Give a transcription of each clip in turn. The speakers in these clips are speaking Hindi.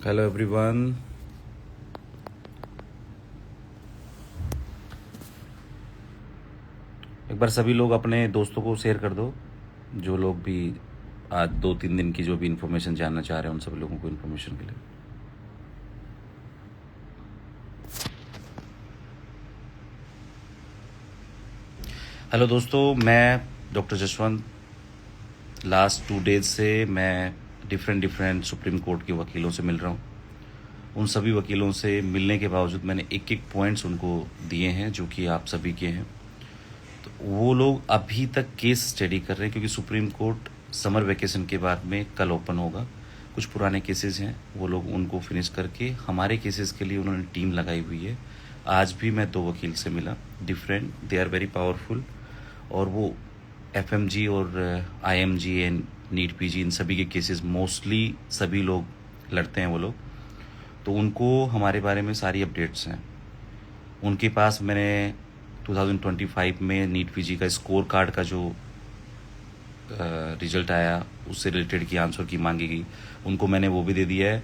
Hello everyone. एक बार सभी लोग अपने दोस्तों को शेयर कर दो, जो लोग भी आज 2-3 दिन की जो भी इन्फॉर्मेशन जानना चाह रहे हैं उन सभी लोगों को इन्फॉर्मेशन के लिए। हेलो दोस्तों, मैं डॉक्टर जसवंत। लास्ट 2 डेज से मैं डिफरेंट सुप्रीम कोर्ट के वकीलों से मिल रहा हूँ। उन सभी वकीलों से मिलने के बावजूद मैंने एक एक पॉइंट्स उनको दिए हैं जो कि आप सभी के हैं। तो वो लोग अभी तक केस स्टडी कर रहे हैं, क्योंकि सुप्रीम कोर्ट समर वेकेशन के बाद में कल ओपन होगा। कुछ पुराने केसेस हैं, वो लोग उनको फिनिश करके हमारे केसेस के लिए उन्होंने टीम लगाई हुई है। आज भी मैं 2 वकील से मिला, different, they are very powerful. और वो एफएमजी और आईएमजी एंड नीट पीजी इन सभी के केसेस मोस्टली सभी लोग लड़ते हैं वो लोग। तो उनको हमारे बारे में सारी अपडेट्स हैं। उनके पास मैंने 2025 में नीट पीजी का स्कोर कार्ड का जो रिजल्ट आया उससे रिलेटेड की आंसर की मांगी गई, उनको मैंने वो भी दे दिया है।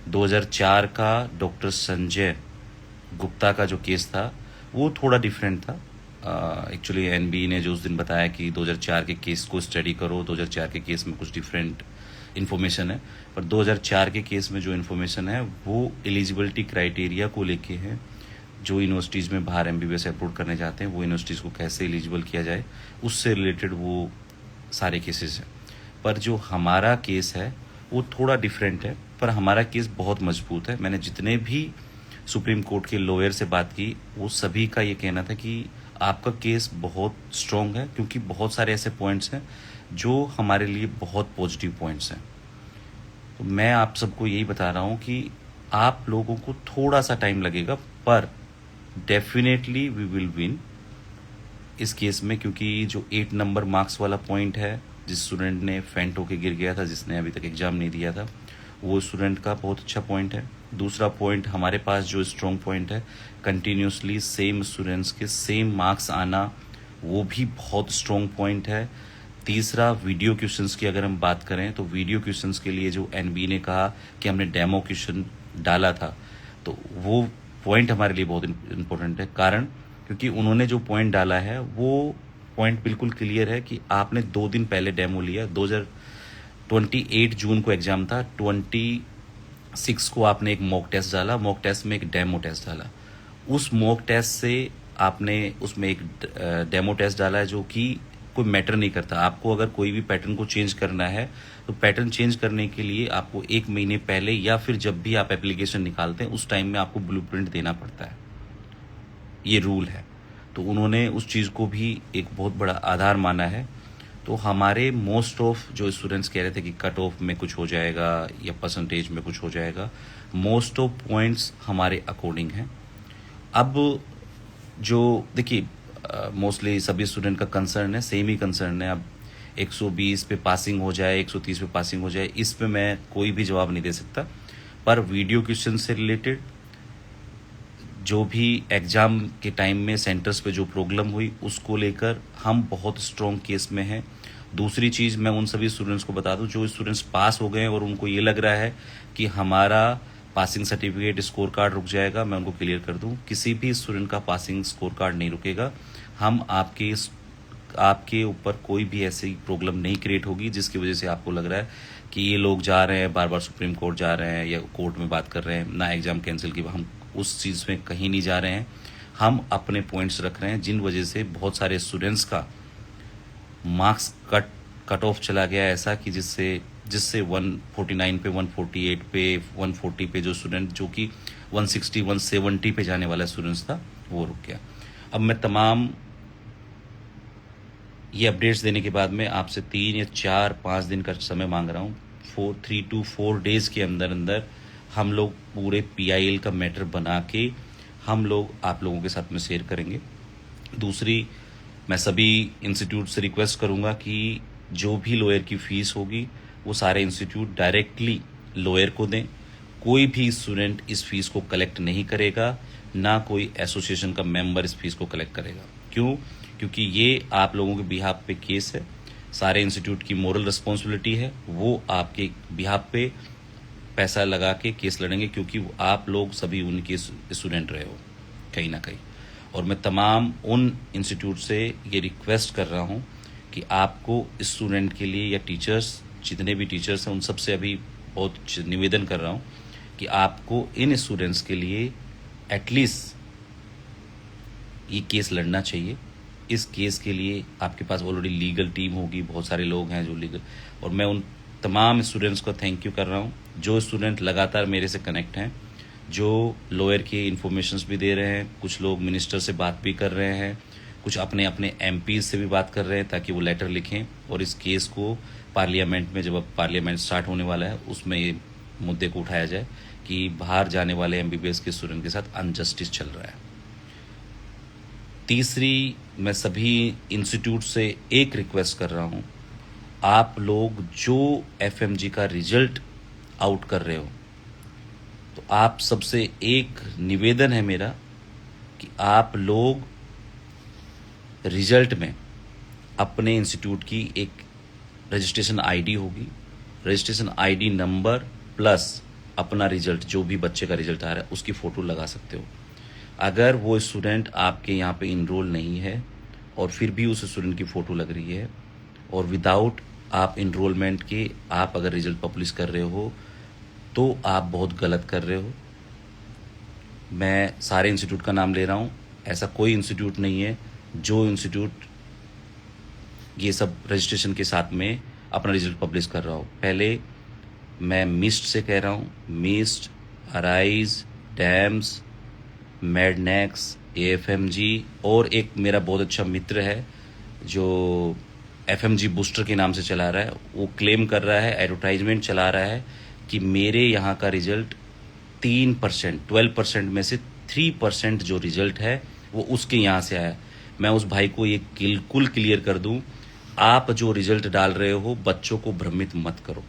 2004 का डॉक्टर संजय गुप्ता का जो केस था वो थोड़ा डिफरेंट था। एक्चुअली एनबी ने जो उस दिन बताया कि 2004 के केस को स्टडी करो, 2004 के केस में कुछ डिफरेंट इन्फॉर्मेशन है। पर 2004 के केस में जो इन्फॉर्मेशन है वो एलिजिबिलिटी क्राइटेरिया को लेके है। जो यूनिवर्सिटीज़ में बाहर एमबीबीएस अप्रूव करने जाते हैं वो यूनिवर्सिटीज़ को कैसे एलिजिबल किया जाए, उससे रिलेटेड वो सारे केसेस हैं। पर जो हमारा केस है वो थोड़ा डिफरेंट है, पर हमारा केस बहुत मजबूत है। मैंने जितने भी सुप्रीम कोर्ट के लॉयर से बात की वो सभी का ये कहना था कि आपका केस बहुत स्ट्रॉन्ग है, क्योंकि बहुत सारे ऐसे पॉइंट्स हैं जो हमारे लिए बहुत पॉजिटिव पॉइंट्स हैं। तो मैं आप सबको यही बता रहा हूँ कि आप लोगों को थोड़ा सा टाइम लगेगा, पर डेफिनेटली वी विल विन इस केस में। क्योंकि जो 8 नंबर मार्क्स वाला पॉइंट है, जिस स्टूडेंट ने फेंट होके गिर गया था, जिसने अभी तक एग्ज़ाम नहीं दिया था, वो स्टूडेंट का बहुत अच्छा पॉइंट है। दूसरा पॉइंट, हमारे पास जो स्ट्रॉन्ग पॉइंट है, कंटिन्यूसली सेम स्टूडेंट्स के सेम मार्क्स आना, वो भी बहुत स्ट्रॉन्ग पॉइंट है। तीसरा, वीडियो क्वेश्चंस की अगर हम बात करें तो वीडियो क्वेश्चंस के लिए जो एनबी ने कहा कि हमने डेमो क्वेश्चन डाला था, तो वो पॉइंट हमारे लिए बहुत इम्पोर्टेंट है। कारण क्योंकि उन्होंने जो पॉइंट डाला है वो पॉइंट बिल्कुल क्लियर है कि आपने 2 दिन पहले डेमो लिया। 28 जून को एग्ज़ाम था, 26 को आपने एक मॉक टेस्ट डाला, मॉक टेस्ट में एक डेमो टेस्ट डाला। उस मॉक टेस्ट से आपने उसमें एक डेमो टेस्ट डाला है, जो कि कोई मैटर नहीं करता। आपको अगर कोई भी पैटर्न को चेंज करना है तो पैटर्न चेंज करने के लिए आपको 1 महीने पहले या फिर जब भी आप एप्लीकेशन निकालते हैं उस टाइम में आपको ब्लूप्रिंट देना पड़ता है, ये रूल है। तो उन्होंने उस चीज़ को भी एक बहुत बड़ा आधार माना है। तो हमारे मोस्ट ऑफ जो स्टूडेंट्स कह रहे थे कि कट ऑफ में कुछ हो जाएगा या परसेंटेज में कुछ हो जाएगा, मोस्ट ऑफ पॉइंट्स हमारे अकॉर्डिंग हैं। अब जो देखिए, मोस्टली सभी स्टूडेंट का कंसर्न है, सेम ही कंसर्न है। अब 120 पे पासिंग हो जाए, 130 पे पासिंग हो जाए, इस पे मैं कोई भी जवाब नहीं दे सकता। पर वीडियो क्वेश्चन से रिलेटेड जो भी एग्ज़ाम के टाइम में सेंटर्स पे जो प्रॉब्लम हुई उसको लेकर हम बहुत स्ट्रॉन्ग केस में हैं। दूसरी चीज़, मैं उन सभी स्टूडेंट्स को बता दूं जो स्टूडेंट्स पास हो गए हैं और उनको ये लग रहा है कि हमारा पासिंग सर्टिफिकेट स्कोर कार्ड रुक जाएगा, मैं उनको क्लियर कर दूं किसी भी स्टूडेंट का पासिंग स्कोर कार्ड नहीं रुकेगा। हम आपके ऊपर कोई भी ऐसी प्रॉब्लम नहीं क्रिएट होगी जिसकी वजह से आपको लग रहा है कि ये लोग जा रहे हैं बार बार सुप्रीम कोर्ट जा रहे हैं या कोर्ट में बात कर रहे हैं ना एग्ज़ाम कैंसिल की। हम उस चीज़ में कहीं नहीं जा रहे हैं। हम अपने पॉइंट्स रख रहे हैं जिन वजह से बहुत सारे स्टूडेंट्स का मार्क्स कट ऑफ चला गया ऐसा कि जिससे 149 पे, 148 पे, 140 पे जो स्टूडेंट जो कि 160 170 पे जाने वाला स्टूडेंट्स था वो रुक गया। अब मैं तमाम ये अपडेट्स देने के बाद में आपसे 3 या 4-5 दिन का समय मांग रहा हूँ। 3 to 4 डेज के अंदर अंदर हम लोग पूरे पीआईएल का मैटर बना के हम लोग आप लोगों के साथ में शेयर करेंगे। दूसरी, मैं सभी इंस्टीट्यूट से रिक्वेस्ट करूँगा कि जो भी लॉयर की फ़ीस होगी वो सारे इंस्टीट्यूट डायरेक्टली लॉयर को दें। कोई भी स्टूडेंट इस फीस को कलेक्ट नहीं करेगा, ना कोई एसोसिएशन का मेंबर इस फीस को कलेक्ट करेगा। क्यों? क्योंकि ये आप लोगों के बिहाफ पे केस है। सारे इंस्टीट्यूट की मोरल रिस्पॉन्सिबिलिटी है, वो आपके बिहाफ पे पैसा लगा के केस लड़ेंगे, क्योंकि आप लोग सभी उनके स्टूडेंट रहे हो कहीं ना कहीं। और मैं तमाम उन इंस्टीट्यूट से ये रिक्वेस्ट कर रहा हूँ कि आपको स्टूडेंट के लिए, या टीचर्स, जितने भी टीचर्स हैं उन सब से अभी बहुत निवेदन कर रहा हूँ कि आपको इन स्टूडेंट्स के लिए एटलीस्ट ये केस लड़ना चाहिए। इस केस के लिए आपके पास ऑलरेडी लीगल टीम होगी, बहुत सारे लोग हैं जो लीगल। और मैं उन तमाम स्टूडेंट्स को थैंक यू कर रहा हूँ जो स्टूडेंट लगातार मेरे से कनेक्ट हैं, जो लॉयर के इन्फॉर्मेशंस भी दे रहे हैं, कुछ लोग मिनिस्टर से बात भी कर रहे हैं, कुछ अपने अपने एमपीज से भी बात कर रहे हैं ताकि वो लेटर लिखें और इस केस को पार्लियामेंट में, जब अब पार्लियामेंट स्टार्ट होने वाला है, उसमें ये मुद्दे को उठाया जाए कि बाहर जाने वाले एमबीबीएस के स्टूडेंट के साथ अनजस्टिस चल रहा है। तीसरी, मैं सभी इंस्टीट्यूट से एक रिक्वेस्ट कर रहा हूँ, आप लोग जो एफएमजी का रिजल्ट आउट कर रहे हो, तो आप सबसे एक निवेदन है मेरा कि आप लोग रिजल्ट में अपने इंस्टीट्यूट की एक रजिस्ट्रेशन आईडी होगी, रजिस्ट्रेशन आईडी नंबर प्लस अपना रिजल्ट, जो भी बच्चे का रिजल्ट आ रहा है उसकी फ़ोटो लगा सकते हो। अगर वो स्टूडेंट आपके यहाँ पे इनरोल नहीं है और फिर भी उस स्टूडेंट की फ़ोटो लग रही है, और विदाउट आप इनरोलमेंट के आप अगर रिजल्ट पब्लिश कर रहे हो, तो आप बहुत गलत कर रहे हो। मैं सारे इंस्टीट्यूट का नाम ले रहा हूँ, ऐसा कोई इंस्टीट्यूट नहीं है जो इंस्टीट्यूट ये सब रजिस्ट्रेशन के साथ में अपना रिजल्ट पब्लिश कर रहा हो। पहले मैं मिस्ट से कह रहा हूँ, मिस्ट, अराइज, डैम्स, मैडनेक्स, एएफएमजी, और एक मेरा बहुत अच्छा मित्र है जो एफएमजी बूस्टर के नाम से चला रहा है, वो क्लेम कर रहा है, एडवर्टाइजमेंट चला रहा है कि मेरे यहाँ का रिजल्ट 3%, 12% में से 3% जो रिजल्ट है वो उसके यहाँ से आया। मैं उस भाई को ये बिल्कुल क्लियर कर दूं, आप जो रिजल्ट डाल रहे हो बच्चों को भ्रमित मत करो।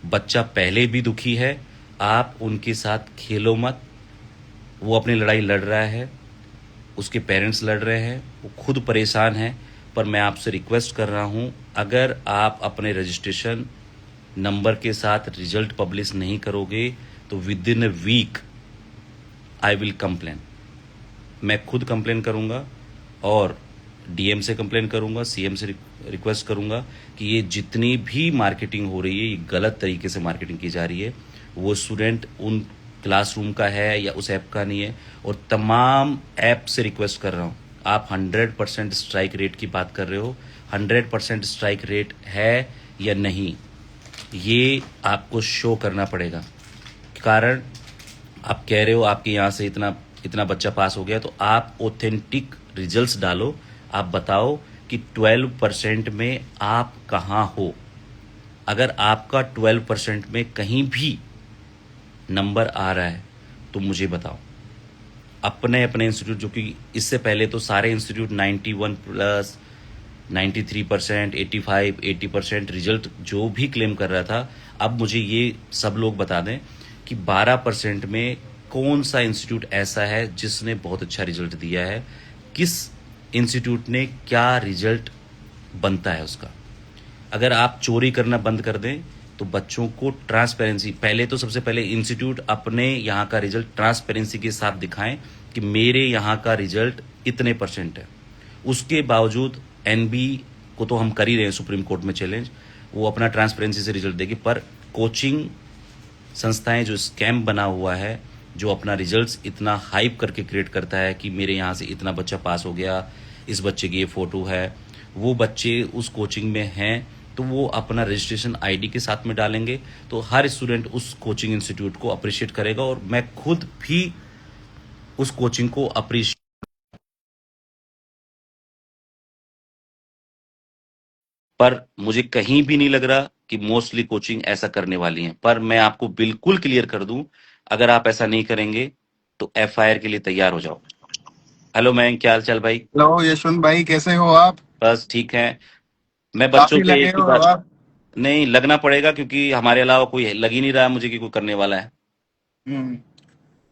बच्चा पहले भी दुखी है, आप उनके साथ खेलो मत। वो अपनी लड़ाई लड़ रहा है, उसके पेरेंट्स लड़ रहे हैं, वो खुद परेशान है। पर मैं आपसे रिक्वेस्ट कर रहा हूँ, अगर आप अपने रजिस्ट्रेशन नंबर के साथ रिजल्ट पब्लिश नहीं करोगे तो within a week I will complain. मैं खुद कंप्लेन करूँगा और डीएम से कंप्लेन करूँगा, सीएम से रिक्वेस्ट करूँगा कि ये जितनी भी मार्केटिंग हो रही है, ये गलत तरीके से मार्केटिंग की जा रही है। वो स्टूडेंट उन क्लासरूम का है या उस ऐप का नहीं है। और तमाम ऐप से रिक्वेस्ट कर रहा हूँ, आप 100% स्ट्राइक रेट की बात कर रहे हो, 100% स्ट्राइक रेट है या नहीं, ये आपको शो करना पड़ेगा। कारण आप कह रहे हो आपके यहाँ से इतना इतना बच्चा पास हो गया, तो आप ऑथेंटिक रिजल्ट्स डालो। आप बताओ कि 12% में आप कहाँ हो। अगर आपका 12% में कहीं भी नंबर आ रहा है तो मुझे बताओ। अपने अपने इंस्टीट्यूट, जो कि इससे पहले तो सारे इंस्टीट्यूट 91+, 93%, 85, 80% रिजल्ट जो भी क्लेम कर रहा था, अब मुझे ये सब लोग बता दें कि 12% में कौन सा इंस्टीट्यूट ऐसा है जिसने बहुत अच्छा रिजल्ट दिया है, किस इंस्टीट्यूट ने क्या रिजल्ट बनता है उसका। अगर आप चोरी करना बंद कर दें तो बच्चों को ट्रांसपेरेंसी, पहले तो सबसे पहले इंस्टीट्यूट अपने यहाँ का रिजल्ट ट्रांसपेरेंसी के साथ दिखाएं कि मेरे यहाँ का रिजल्ट इतने % है। उसके बावजूद एनबी को तो हम कर ही रहे हैं सुप्रीम कोर्ट में चैलेंज, वो अपना ट्रांसपेरेंसी से रिजल्ट देगी। पर कोचिंग संस्थाएं जो स्कैम बना हुआ है, जो अपना रिजल्ट्स इतना हाइप करके क्रिएट करता है कि मेरे यहाँ से इतना बच्चा पास हो गया, इस बच्चे की ये फोटो है, वो बच्चे उस कोचिंग में हैं तो वो अपना रजिस्ट्रेशन आईडी के साथ में डालेंगे, तो हर स्टूडेंट उस कोचिंग इंस्टीट्यूट को अप्रिशिएट करेगा। और मैं खुद भी उस कोचिंग को अप्रिशिएट, पर मुझे कहीं भी नहीं लग रहा कि मोस्टली कोचिंग ऐसा करने वाली हैं। पर मैं आपको बिल्कुल क्लियर कर दूं, अगर आप ऐसा नहीं करेंगे तो एफआईआर के लिए तैयार हो जाओ। हेलो मैं, क्या हाल चाल भाई? हेलो यशवंत भाई, कैसे हो आप? बस ठीक है। मैं बच्चों काफी से लगे एक ही हो बात, आप। नहीं लगना पड़ेगा क्योंकि हमारे अलावा कोई लग ही नहीं रहा है मुझे कि कोई करने वाला है।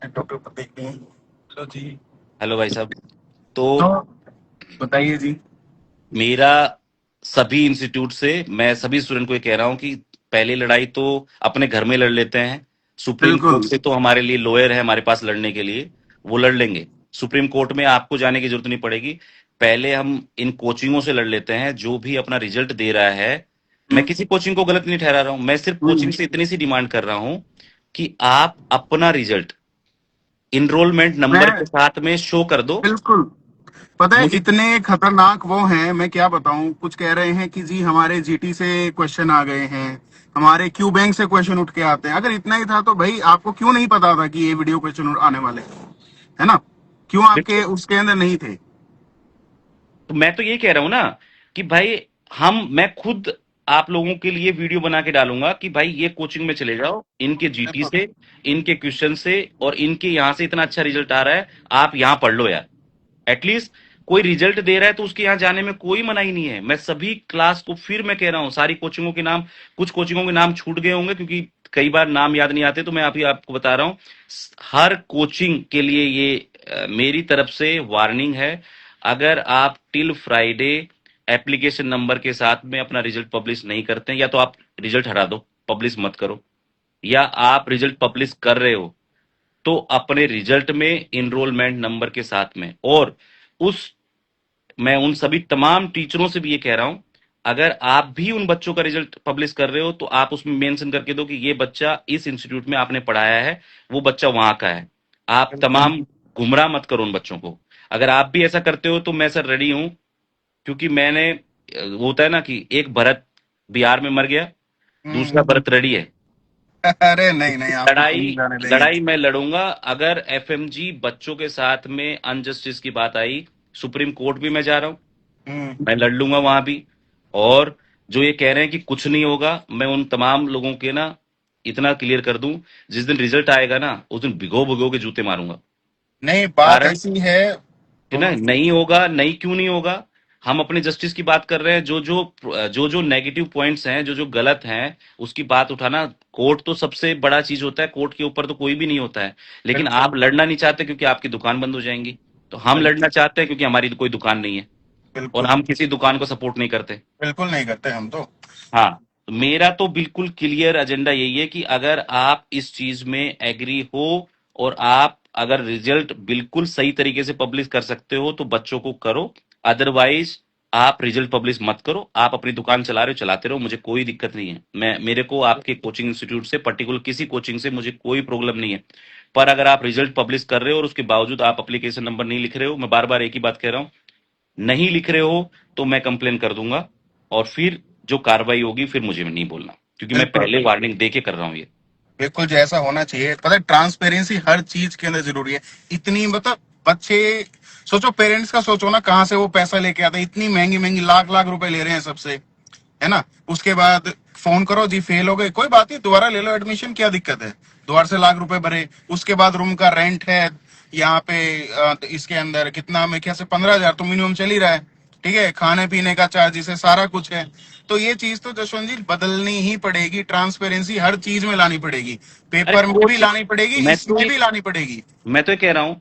डॉक्टर प्रतीक ने। हेलो जी। हेलो भाई साहब। तो तो बताइए जी। मेरा सभी इंस्टीट्यूट से, मैं सभी स्टूडेंट को ये कह रहा हूं कि पहली लड़ाई तो अपने घर में लड़ लेते हैं। सुप्रीम बिल्कुल। कोर्ट से तो हमारे लिए लॉयर है हमारे पास लड़ने के लिए, वो लड़ लेंगे। सुप्रीम कोर्ट में आपको जाने की जरूरत नहीं पड़ेगी। पहले हम इन कोचिंगों से लड़ लेते हैं जो भी अपना रिजल्ट दे रहा है। मैं किसी कोचिंग को गलत नहीं ठहरा रहा हूं, मैं सिर्फ कोचिंग से इतनी सी डिमांड कर रहा हूं कि आप अपना रिजल्ट इनरोलमेंट नंबर के मैं साथ में शो कर दो। बिल्कुल। पता है मुझे इतने खतरनाक वो हैं, मैं क्या बताऊं। कुछ कह रहे हैं कि जी हमारे जीटी से क्वेश्चन आ गए हैं, हमारे क्यू बैंक से क्वेश्चन उठ के आते हैं। अगर इतना ही था तो भाई आपको क्यों नहीं पता था कि ये वीडियो क्वेश्चन आने वाले हैं? है ना? क्यों आपके उसके अंदर नहीं थे? तो मैं तो ये कह रहा हूं ना कि भाई मैं खुद आप लोगों के लिए वीडियो बना के डालूंगा कि भाई ये कोचिंग में चले जाओ, इनके जीटी बिल्कुल। से, इनके क्वेश्चन से, और इनके यहां से इतना अच्छा रिजल्ट आ रहा है, आप यहां पढ़ लो यार। एटलीस्ट कोई रिजल्ट दे रहा है तो उसके यहां जाने में कोई मनाही नहीं है। मैं सभी क्लास को फिर मैं कह रहा हूं, सारी कोचिंगों के नाम, कुछ कोचिंगों के नाम छूट गए होंगे क्योंकि कई बार नाम याद नहीं आते, तो मैं अभी आपको बता रहा हूं। हर कोचिंग के लिए ये मेरी तरफ से वार्निंग है। अगर आप टिल फ्राइडे एप्लीकेशन नंबर के साथ में अपना रिजल्ट पब्लिश नहीं करते हैं, या तो आप रिजल्ट हटा दो, पब्लिश मत करो, या आप रिजल्ट पब्लिश कर रहे हो तो अपने रिजल्ट में इनरोलमेंट नंबर के साथ में। और उस मैं उन सभी तमाम टीचरों से भी ये कह रहा हूं, अगर आप भी उन बच्चों का रिजल्ट पब्लिश कर रहे हो तो आप उसमें मेंशन करके दो कि ये बच्चा इस इंस्टीट्यूट में आपने पढ़ाया है, वो बच्चा वहां का है। आप बिल्कुल। तमाम गुमराह मत करो उन बच्चों को। अगर आप भी ऐसा करते हो तो मैं सर रेडी हूं, क्योंकि मैंने वो होता है ना कि एक भरत बिहार में मर गया, दूसरा हम्म। भरत रेडी है। अरे नहीं नहीं, आपको तो नहीं लड़ाई जाने देंगे। लड़ाई मैं लड़ूंगा। अगर एफएमजी बच्चों के साथ में अनजस्टिस की बात आई, सुप्रीम कोर्ट भी मैं जा रहा हूं, हम्म। मैं लड़ लूंगा वहां भी। और जो ये कह रहे हैं कि कुछ नहीं होगा, मैं उन तमाम लोगों के ना इतना क्लियर कर दूं, जिस दिन रिजल्ट आएगा ना उस दिन भिगो भिगो के जूते मारूंगा। नहीं, बात कारण ऐसी है। कि ना, दोनों। नहीं होगा, नहीं क्यों नहीं होगा। हम अपने जस्टिस की बात कर रहे हैं, जो जो नेगेटिव पॉइंट्स हैं, जो जो गलत हैं, उसकी बात उठाना। कोर्ट तो सबसे बड़ा चीज होता है, कोर्ट के ऊपर तो कोई भी नहीं होता है। लेकिन बिल्कुल। आप लड़ना नहीं चाहते क्योंकि आपकी दुकान बंद हो जाएंगी, तो हम लड़ना बिल्कुल। चाहते हैं क्योंकि हमारी कोई दुकान नहीं है, और बिल्कुल। हम किसी दुकान को सपोर्ट नहीं करते। बिल्कुल नहीं करते हम तो। हाँ, तो मेरा तो बिल्कुल क्लियर एजेंडा यही है कि अगर आप इस चीज में एग्री हो, और आप अगर रिजल्ट बिल्कुल सही तरीके से पब्लिश कर सकते हो तो बच्चों को करो। अदरवाइज आप रिजल्ट पब्लिश मत करो। आप अपनी दुकान चला रहे हो, चलाते रहो, मुझे कोई दिक्कत नहीं है। मेरे को आपके कोचिंग इंस्टीट्यूट से, पर्टिकुलर किसी कोचिंग से मुझे कोई प्रॉब्लम नहीं है। पर अगर आप रिजल्ट पब्लिश कर रहे हो और उसके बावजूद आप एप्लीकेशन नंबर नहीं लिख रहे हो, मैं बार बार एक ही बात कह रहा हूं, नहीं लिख रहे हो तो मैं कंप्लेन कर दूंगा। और फिर जो कार्रवाई होगी फिर मुझे नहीं बोलना, क्योंकि मैं बिल्कुल। पहले वार्निंग दे के कर रहा हूं ये। बिल्कुल जैसा होना चाहिए। पता है ट्रांसपेरेंसी हर चीज के अंदर जरूरी है। इतनी मतलब बच्चे, सोचो पेरेंट्स का, सोचो ना कहाँ से वो पैसा लेके आते हैं। इतनी महंगी महंगी लाख लाख रुपए ले रहे हैं सबसे, है ना? उसके बाद फोन करो जी फेल हो गए, कोई बात नहीं दोबारा ले लो एडमिशन, क्या दिक्कत है? दोबारा से लाख रुपए भरे। उसके बाद रूम का रेंट है यहाँ पे, तो इसके अंदर कितना, मैं क्या से 15,000 तो मिनिमम चल ही रहा है। ठीक है, खाने पीने का चार्जेस है, सारा कुछ है। तो ये चीज तो जसवंत जी बदलनी ही पड़ेगी। ट्रांसपेरेंसी हर चीज में लानी पड़ेगी, अरे पेपर में भी कोचिंग, लानी पड़ेगी, मैं तो इसमें भी लानी पड़ेगी। मैं तो ये कह रहा हूं,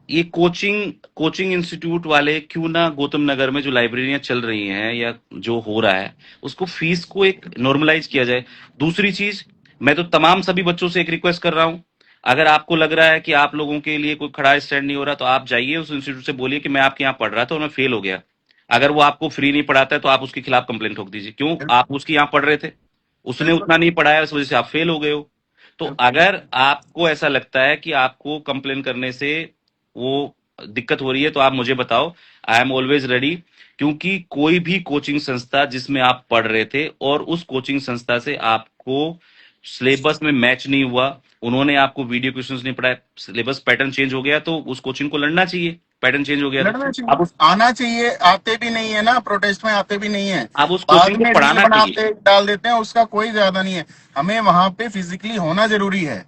ये कोचिंग कोचिंग इंस्टीट्यूट वाले क्यों ना गौतम नगर में जो लाइब्रेरियां चल रही हैं या जो हो रहा है, उसको फीस को एक नॉर्मलाइज किया जाए। दूसरी चीज, मैं तो तमाम सभी बच्चों से एक रिक्वेस्ट कर रहा हूं, अगर आपको लग रहा है कि आप लोगों के लिए कोई खड़ा स्टैंड नहीं हो रहा, तो आप जाइए उस इंस्टीट्यूट से बोलिए कि मैं आपके यहाँ पढ़ रहा था और मैं फेल हो गया। अगर वो आपको फ्री नहीं पढ़ाता है तो आप उसके खिलाफ कंप्लेंट ठोक दीजिए, क्यों आप उसके यहाँ पढ़ रहे थे, उसने बिल्कुल। उतना नहीं पढ़ाया, इस वजह से आप फेल हो गए हो। तो बिल्कुल। अगर आपको ऐसा लगता है कि आपको कंप्लेन करने से वो दिक्कत हो रही है तो आप मुझे बताओ, आई एम ऑलवेज रेडी। क्योंकि कोई भी कोचिंग संस्था जिसमें आप पढ़ रहे थे और उस कोचिंग संस्था से आपको सिलेबस में मैच नहीं हुआ, उन्होंने आपको वीडियो क्वेश्चंस नहीं पढ़ाए, सिलेबस पैटर्न चेंज हो गया, तो उस कोचिंग को लड़ना चाहिए। पैटर्न चेंज हो गया तो लड़ना चाहिए, अब उस आना चाहिए। आते भी नहीं है ना, प्रोटेस्ट में आते भी नहीं है। अब उस बाद कोचिंग को में रील पढ़ाना चाहिए। बनाते डाल देते हैं, उसका कोई ज्यादा नहीं है। हमें वहां पे फिजिकली होना जरूरी है।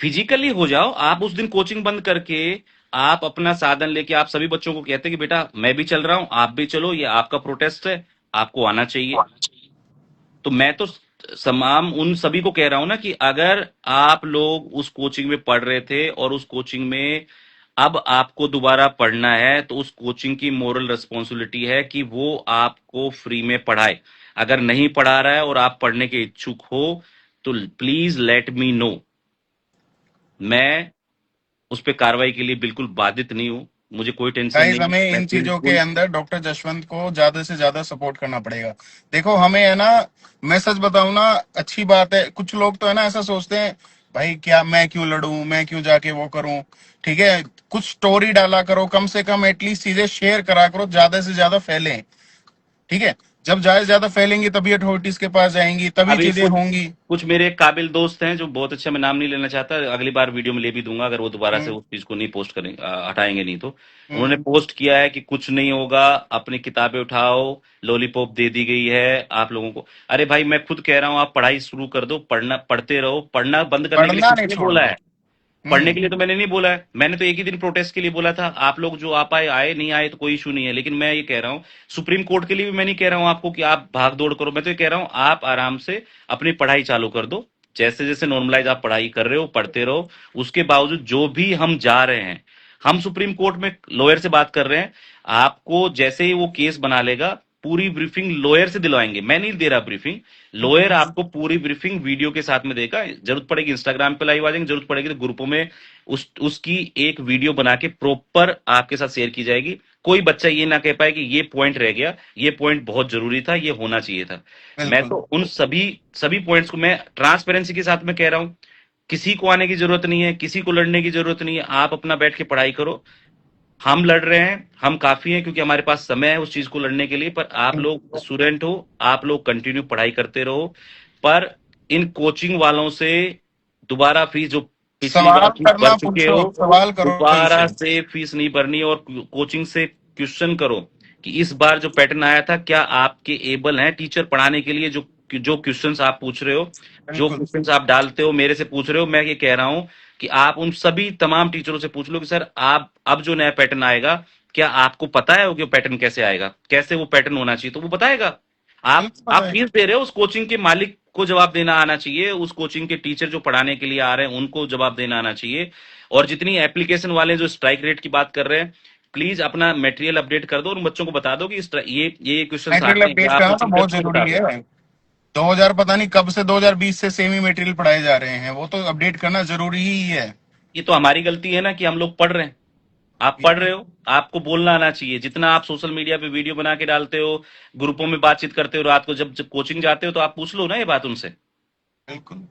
फिजिकली हो जाओ, आप उस दिन कोचिंग बंद करके आप अपना साधन लेके आप सभी बच्चों को कहते कि बेटा मैं भी चल रहा हूं, आप भी चलो, ये आपका प्रोटेस्ट है, आपको आना चाहिए। तो मैं तो तमाम उन सभी को कह रहा हूं ना कि अगर आप लोग उस कोचिंग में पढ़ रहे थे और उस कोचिंग में अब आपको दोबारा पढ़ना है, तो उस कोचिंग की मोरल रिस्पॉन्सिबिलिटी है कि वो आपको फ्री में पढ़ाए। अगर नहीं पढ़ा रहा है और आप पढ़ने के इच्छुक हो तो प्लीज लेट मी नो। मैं उस पर कार्रवाई के लिए बिल्कुल बाधित नहीं हूं, मुझे कोई टेंशन गाइज नहीं है, हमें मैं इन चीजों के बिल्कुल। अंदर डॉक्टर जसवंत को ज्यादा से ज्यादा सपोर्ट करना पड़ेगा। देखो हमें है ना, मैं सच बताऊं ना, अच्छी बात है, कुछ लोग तो है ना ऐसा सोचते हैं, भाई क्या मैं क्यों लड़ूं, मैं क्यों जाके वो करूं। ठीक है, कुछ स्टोरी डाला करो, कम से कम एटलीस्ट चीजें शेयर करा करो, ज्यादा से ज्यादा फैलें। ठीक है, जब ज्यादा से ज्यादा फैलेंगी तभी अथॉरिटीज के पास जाएंगी, तभी अभी चीजें कुछ होंगी। कुछ मेरे काबिल दोस्त हैं जो बहुत अच्छे, मैं नाम नहीं लेना चाहता, अगली बार वीडियो में ले भी दूंगा अगर वो दोबारा से हम्म। उस चीज को नहीं पोस्ट करेंगे, हटाएंगे नहीं तो। उन्होंने हम्म। पोस्ट किया है कि कुछ नहीं होगा, अपनी किताबें उठाओ, लॉलीपॉप दे दी गई है आप लोगों को। अरे भाई मैं खुद कह रहा हूँ आप पढ़ाई शुरू कर दो, पढ़ना पढ़ते रहो, पढ़ना बंद करने के लिए पढ़ना नहीं किसने बोला छोड़ना। है? पढ़ने हम्म। के लिए तो मैंने नहीं बोला है, मैंने तो एक ही दिन प्रोटेस्ट के लिए बोला था। आप लोग जो आप आए आए, नहीं आए तो कोई इशू नहीं है, लेकिन मैं ये कह रहा हूँ सुप्रीम कोर्ट के लिए भी मैं नहीं कह रहा हूँ आपको कि आप भाग दौड़ करो, मैं तो ये कह रहा हूँ आप आराम से अपनी पढ़ाई चालू कर दो। जैसे जैसे नॉर्मलाइज आप पढ़ाई कर रहे हो पढ़ते रहो। उसके बावजूद जो भी हम जा रहे हैं, हम सुप्रीम कोर्ट में लॉयर से बात कर रहे हैं, आपको जैसे ही वो केस बना लेगा पूरी ब्रीफिंग लॉयर से दिलवाएंगे, मैं नहीं दे रहा ब्रीफिंग, लॉयर आपको पूरी ब्रीफिंग वीडियो के साथ में देगा। जरूरत पड़ेगी इंस्टाग्राम पे लाइव आ जाएंगे, जरूरत पड़ेगी तो ग्रुपों में उसकी एक वीडियो बना के प्रॉपर आपके साथ शेयर की जाएगी। कोई बच्चा ये ना कह पाए कि ये पॉइंट रह गया, ये पॉइंट बहुत जरूरी था, ये होना चाहिए था। मैं बिल्कुल। तो उन सभी सभी पॉइंट्स को मैं ट्रांसपेरेंसी के साथ में कह रहा हूं। किसी को आने की जरूरत नहीं है, किसी को लड़ने की जरूरत नहीं है, आप अपना बैठ के पढ़ाई करो। हम लड़ रहे हैं, हम काफी हैं क्योंकि हमारे पास समय है उस चीज को लड़ने के लिए, पर आप लोग स्टूडेंट हो, आप लोग कंटिन्यू पढ़ाई करते रहो। पर इन कोचिंग वालों से दोबारा फीस, जो पिछली बार सवाल फीस भर करना चुके पूछो, हो, सवाल करो दोबारा इनसे। से फीस नहीं भरनी, और कोचिंग से क्वेश्चन करो कि इस बार जो पैटर्न आया था क्या आपके एबल हैं टीचर पढ़ाने के लिए। जो जो क्वेश्चंस आप पूछ रहे हो, जो बिल्कुल। क्वेश्चंस आप डालते हो, मेरे से पूछ रहे हो, मैं ये कह रहा हूं कि आप उन सभी तमाम टीचरों से पूछ लो कि सर आप अब जो नया पैटर्न आएगा, क्या आपको पता है वो कि वो पैटर्न कैसे आएगा, कैसे वो पैटर्न होना चाहिए, तो वो बताएगा। बिल्कुल आप बताएगा। फीस दे रहे हो, उस कोचिंग के मालिक को जवाब देना आना चाहिए, उस कोचिंग के टीचर जो पढ़ाने के लिए आ रहे हैं उनको जवाब देना आना चाहिए। और जितनी एप्लीकेशन वाले जो स्ट्राइक रेट की बात कर रहे हैं, प्लीज अपना मटेरियल अपडेट कर दो और उन बच्चों को बता दो कि ये क्वेश्चंस मटेरियल आते हैं, क्या अपडेट आप करना तो कोचिंग बहुत करते हो बता जरूरी दो। है। 2000 पता नहीं कब से 2020 से सेमी मटेरियल पढ़ाए जा रहे हैं, वो तो अपडेट करना जरूरी ही है। ये तो हमारी गलती है ना कि हम लोग पढ़ रहे हैं। आप पढ़ रहे हो, आपको बोलना आना चाहिए। जितना आप सोशल मीडिया पे वीडियो बना के डालते हो, ग्रुपों में बातचीत करते हो रात को, जब जब कोचिंग जाते हो तो आप पूछ लो ना ये बात उनसे। बिल्कुल।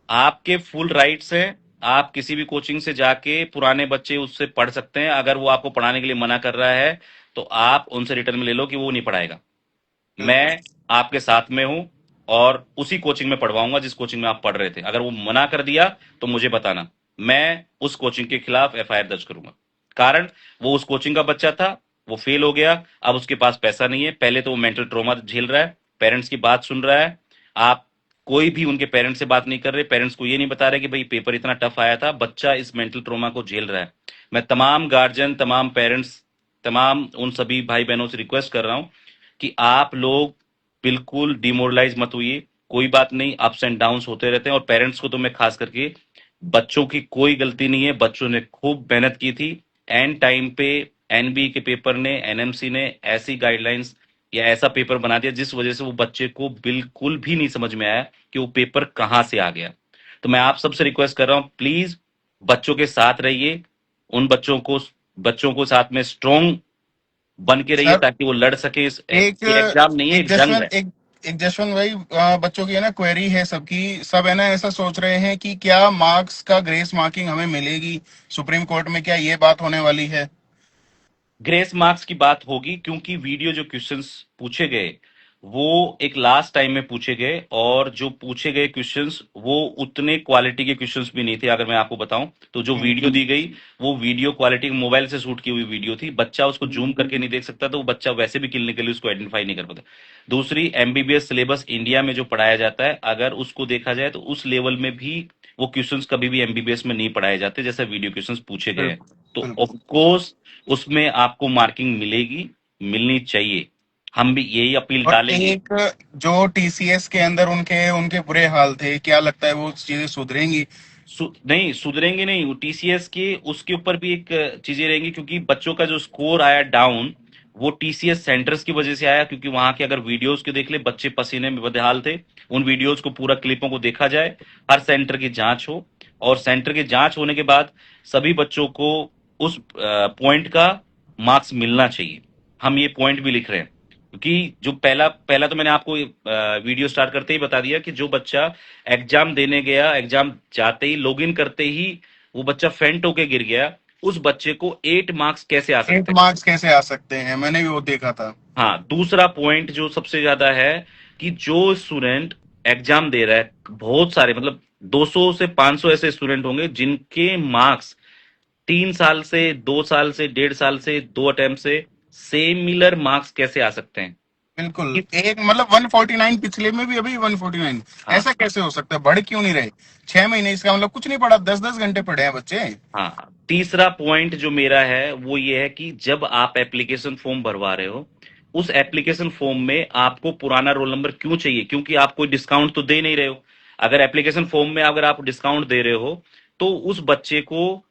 आपके फुल राइट्स हैं, आप किसी भी कोचिंग से जाके पुराने बच्चे उससे पढ़ सकते हैं। अगर वो आपको पढ़ाने के लिए मना कर रहा है तो आप उनसे रिटर्न में ले लो कि वो नहीं पढ़ाएगा। बिल्कुल। मैं आपके साथ में हूं और उसी कोचिंग में पढ़वाऊंगा जिस कोचिंग में आप पढ़ रहे थे। अगर वो मना कर दिया तो मुझे बताना, मैं उस कोचिंग के खिलाफ एफआईआर दर्ज करूंगा। कारण वो उस कोचिंग का बच्चा था, वो फेल हो गया, अब उसके पास पैसा नहीं है, पहले तो वो मेंटल ट्रॉमा झेल रहा है, पेरेंट्स की बात सुन रहा है। आप कोई भी उनके पेरेंट्स से बात नहीं कर रहे, पेरेंट्स को ये नहीं बता रहे कि भाई पेपर इतना टफ आया था, बच्चा इस मेंटल ट्रॉमा को झेल रहा है। मैं तमाम गार्जियन, तमाम पेरेंट्स, तमाम उन सभी भाई बहनों से रिक्वेस्ट कर रहा हूं कि आप लोग बिल्कुल डिमोरलाइज मत होइए। कोई बात नहीं, अप्स एंड डाउन्स होते रहते हैं, और पेरेंट्स को तो मैं खास करके, बच्चों की कोई गलती नहीं है, बच्चों ने खूब मेहनत की थी। एंड टाइम पे एनबी के पेपर ने, एनएमसी ने ऐसी गाइडलाइंस या ऐसा पेपर बना दिया जिस वजह से वो बच्चे को बिल्कुल भी नहीं समझ में आया कि वो पेपर कहां से आ गया। तो मैं आप सबसे रिक्वेस्ट कर रहा हूं, प्लीज बच्चों के साथ रहिए, उन बच्चों को साथ में स्ट्रोंग बन के रहिए सर, ताकि वो लड़ सके। एक ये एग्जाम नहीं है, एक एक जंग है। जसवंत एक एक जसवंत भाई, बच्चों की है ना क्वेरी है सबकी, सब है ना ऐसा सोच रहे हैं कि क्या मार्क्स का ग्रेस मार्किंग हमें मिलेगी सुप्रीम कोर्ट में, क्या ये बात होने वाली है? ग्रेस मार्क्स की बात होगी क्योंकि वीडियो जो क्वेश्चंस पूछे गए वो एक लास्ट टाइम में पूछे गए, और जो पूछे गए क्वेश्चंस वो उतने क्वालिटी के क्वेश्चंस भी नहीं थे। अगर मैं आपको बताऊं तो जो वीडियो दी गई वो वीडियो क्वालिटी मोबाइल से शूट की हुई वीडियो थी, बच्चा उसको जूम करके नहीं देख सकता, तो वो बच्चा वैसे भी किलने के लिए उसको आइडेंटिफाई नहीं कर पाता। दूसरी, एमबीबीएस सिलेबस इंडिया में जो पढ़ाया जाता है, अगर उसको देखा जाए तो उस लेवल में भी वो क्वेश्चंस कभी भी एमबीबीएस में नहीं पढ़ाए जाते जैसा वीडियो क्वेश्चंस पूछे गए हैं। बिल्कुल। तो ऑफ बिल्कुल। कोर्स उसमें आपको मार्किंग मिलेगी, मिलनी चाहिए। हम भी यही अपील और डालेंगे। एक, जो टीसीएस के अंदर उनके उनके बुरे हाल थे, क्या लगता है वो चीजें सुधरेंगी? नहीं सुधरेंगे नहीं, टीसीएस के उसके ऊपर भी एक चीजें रहेंगी क्योंकि बच्चों का जो स्कोर आया डाउन, वो टीसीएस सेंटर्स की वजह से आया, क्योंकि वहां के अगर वीडियोस के देख ले, बच्चे पसीने में बदहाल थे। उन वीडियोस को, पूरा क्लिपों को देखा जाए, हर सेंटर की जांच हो, और सेंटर की जांच होने के बाद सभी बच्चों को उस पॉइंट का मार्क्स मिलना चाहिए। हम ये पॉइंट भी लिख रहे हैं, क्योंकि जो पहला पहला तो मैंने आपको वीडियो स्टार्ट करते ही बता दिया कि जो बच्चा एग्जाम देने गया, एग्जाम जाते ही, लॉगिन करते ही वो बच्चा फेंट होके गिर गया, उस बच्चे को 8 मार्क्स कैसे आ एट सकते हैं। मार्क्स कैसे आ सकते हैं, मैंने भी वो देखा था। हाँ, दूसरा पॉइंट जो सबसे ज्यादा है, कि जो स्टूडेंट एग्जाम दे रहा है, बहुत सारे, मतलब 200 से 500 ऐसे स्टूडेंट होंगे जिनके मार्क्स 3 साल से, 2 साल से, 1.5 साल से, 2 अटेम्प्ट से सिमिलर मार्क्स कैसे आ सकते हैं। बिल्कुल, कि- एक मतलब 149, पिछले में भी अभी 149, हाँ, ऐसा कैसे हो सकता है? बढ़ क्यों नहीं रहे? 6 महीने इसका मतलब कुछ नहीं पढ़ा, 10-10 घंटे पढ़े हैं बच्चे। हाँ, तीसरा पॉइंट जो मेरा है वो ये है कि जब आप एप्लीकेशन फॉर्म भरवा रहे हो, उस एप्लीकेशन फॉर्म में आपको पुराना रोल नंबर क्यों चाहिए? क्योंकि आप कोई डिस्काउंट तो दे नहीं रहे हो। अगर एप्लीकेशन फॉर्म में अगर आप डिस्काउंट दे रहे हो, तो उस बच्चे को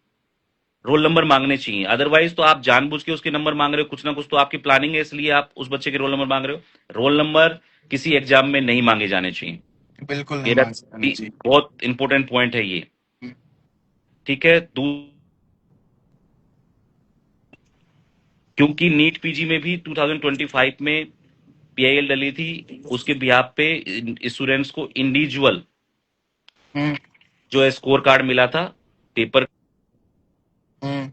रोल नंबर मांगने चाहिए। अदरवाइज तो आप जानबूझ के उसके नंबर मांग रहे हो, कुछ ना कुछ तो आपकी प्लानिंग है, इसलिए आप उस बच्चे के रोल नंबर मांग रहे हो। रोल नंबर किसी एग्जाम में नहीं मांगे जाने चाहिए। बिल्कुल नहीं मेरा मांग सकते जी। बहुत इंपॉर्टेंट पॉइंट है ये। ठीक है। क्योंकि नीट पीजी में भी 2025 में पीआईएल डली थी, उसके बिहाफ पे स्टूडेंट्स को इंडिविजुअल हम्म। जो है स्कोर कार्ड मिला था, पेपर। हम्म।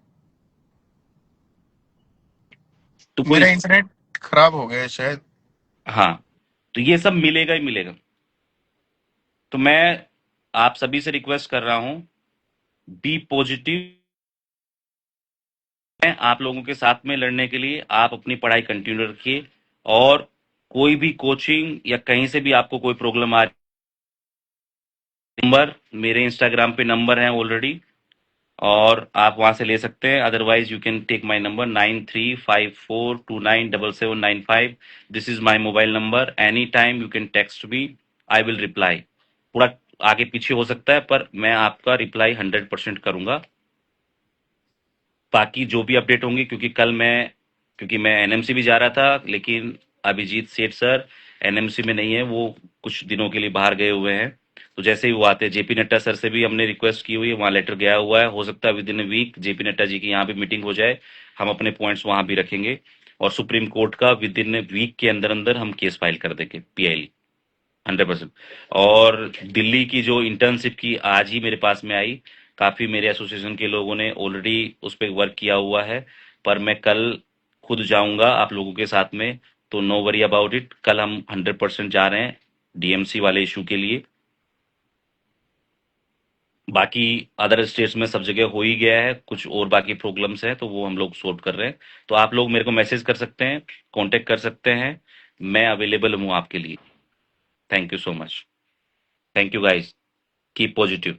तो मेरा कोई, इंटरनेट खराब हो गया है शायद। हाँ, तो ये सब मिलेगा ही मिलेगा। तो मैं आप सभी से रिक्वेस्ट कर रहा हूं, बी पॉजिटिव। मैं आप लोगों के साथ में लड़ने के लिए, आप अपनी पढ़ाई कंटिन्यू रखिए, और कोई भी कोचिंग या कहीं से भी आपको कोई प्रॉब्लम आ रही, नंबर मेरे इंस्टाग्राम पे नंबर है ऑलरेडी, और आप वहां से ले सकते हैं। Otherwise you can take my number 9354297795। This is my mobile number. Any time you can text me, I will reply. थोड़ा आगे पीछे हो सकता है, पर मैं आपका रिप्लाई 100% करूंगा। बाकी जो भी अपडेट होंगी, क्योंकि मैं एनएमसी भी जा रहा था, लेकिन अभिजीत सेठ सर एनएमसी में नहीं है, वो कुछ दिनों के लिए बाहर गए हुए हैं। तो जैसे ही वो आते हैं, जेपी नड्डा सर से भी हमने रिक्वेस्ट की हुई है, वहां लेटर गया हुआ है, हो सकता है with in a week JP Nadda ji की यहाँ पे मीटिंग हो जाए, हम अपने पॉइंट्स वहां भी रखेंगे, और सुप्रीम कोर्ट का विद इन ए वीक के अंदर अंदर हम केस फाइल कर देंगे, पीआईएल 100%। और दिल्ली की जो इंटर्नशिप की आज ही मेरे पास में आई, काफी मेरे एसोसिएशन के लोगों ने ऑलरेडी उस पर वर्क किया हुआ है, पर मैं कल खुद जाऊंगा आप लोगों के साथ में। तो नो वरी अबाउट इट, कल हम 100% जा रहे हैं डीएमसी वाले इशू के लिए। बाकी अदर स्टेट्स में सब जगह हो ही गया है, कुछ और बाकी प्रॉब्लम्स हैं, तो वो हम लोग सॉल्व कर रहे हैं। तो आप लोग मेरे को मैसेज कर सकते हैं, कांटेक्ट कर सकते हैं, मैं अवेलेबल हूँ आपके लिए। Thank you so much. Thank you guys, keep positive.